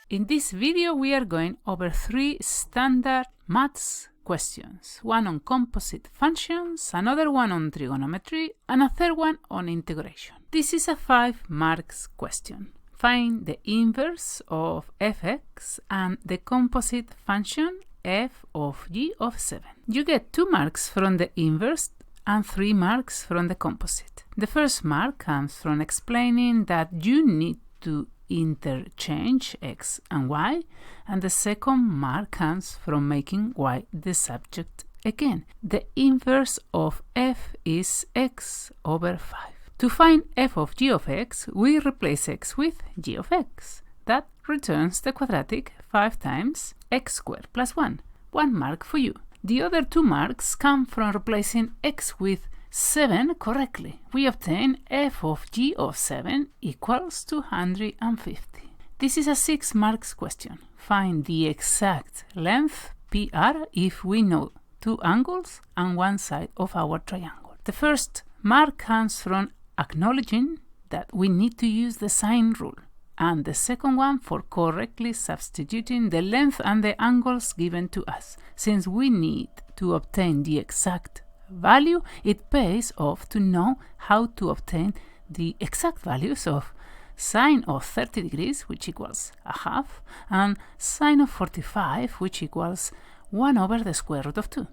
In this video, we are going over 3 standard maths questions. One on composite functions, another one on trigonometry, and a third one on integration. This is a 5 marks question. Find the inverse of fx and the composite function f of g of 7. You get 2 marks from the inverse and 3 marks from the composite. The first mark comes from explaining that you need to interchange x and y, and the second mark comes from making y the subject again. The inverse of f is x over 5. To find f of g of x, we replace x with g of x. That returns the quadratic 5 times x squared plus 1. 1 mark for you. The other 2 marks come from replacing x with 7 correctly. We obtain f of g of 7 equals 250. This is a 6 marks question. Find the exact length PR if we know 2 angles and 1 side of our triangle. The first mark comes from acknowledging that we need to use the sine rule, and the second one for correctly substituting the length and the angles given to us. Since we need to obtain the exact value, it pays off to know how to obtain the exact values of sine of 30 degrees, which equals a half, and sine of 45, which equals 1 over the square root of 2.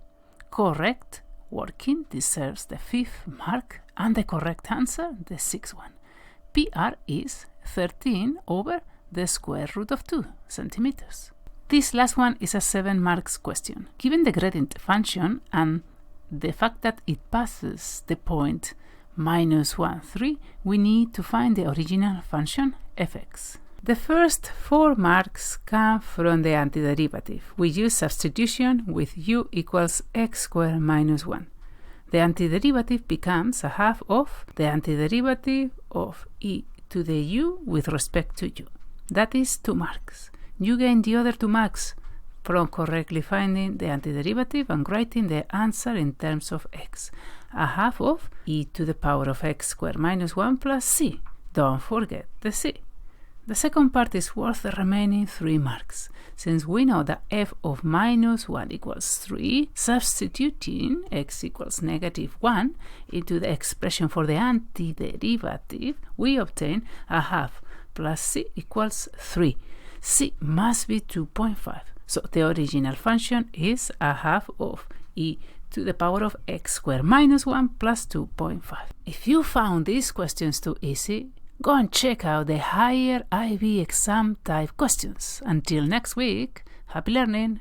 Correct working deserves the 5th mark, and the correct answer, the 6th one. PR is 13 over the square root of 2 centimeters. This last one is a 7 marks question. Given the gradient function and the fact that it passes the point minus 1, 3, we need to find the original function fx. The first 4 marks come from the antiderivative. We use substitution with u equals x squared minus 1. The antiderivative becomes a half of the antiderivative of e to the u with respect to u. That is 2 marks. You gain the other 2 marks from correctly finding the antiderivative and writing the answer in terms of x. A half of e to the power of x squared minus 1 plus c. Don't forget the c. The second part is worth the remaining 3 marks. Since we know that f of minus 1 equals 3, substituting x equals negative 1 into the expression for the antiderivative, we obtain a half plus c equals 3. c must be 2.5. So the original function is a half of e to the power of x squared minus 1 plus 2.5. If you found these questions too easy, go and check out the higher IB exam type questions. Until next week, happy learning!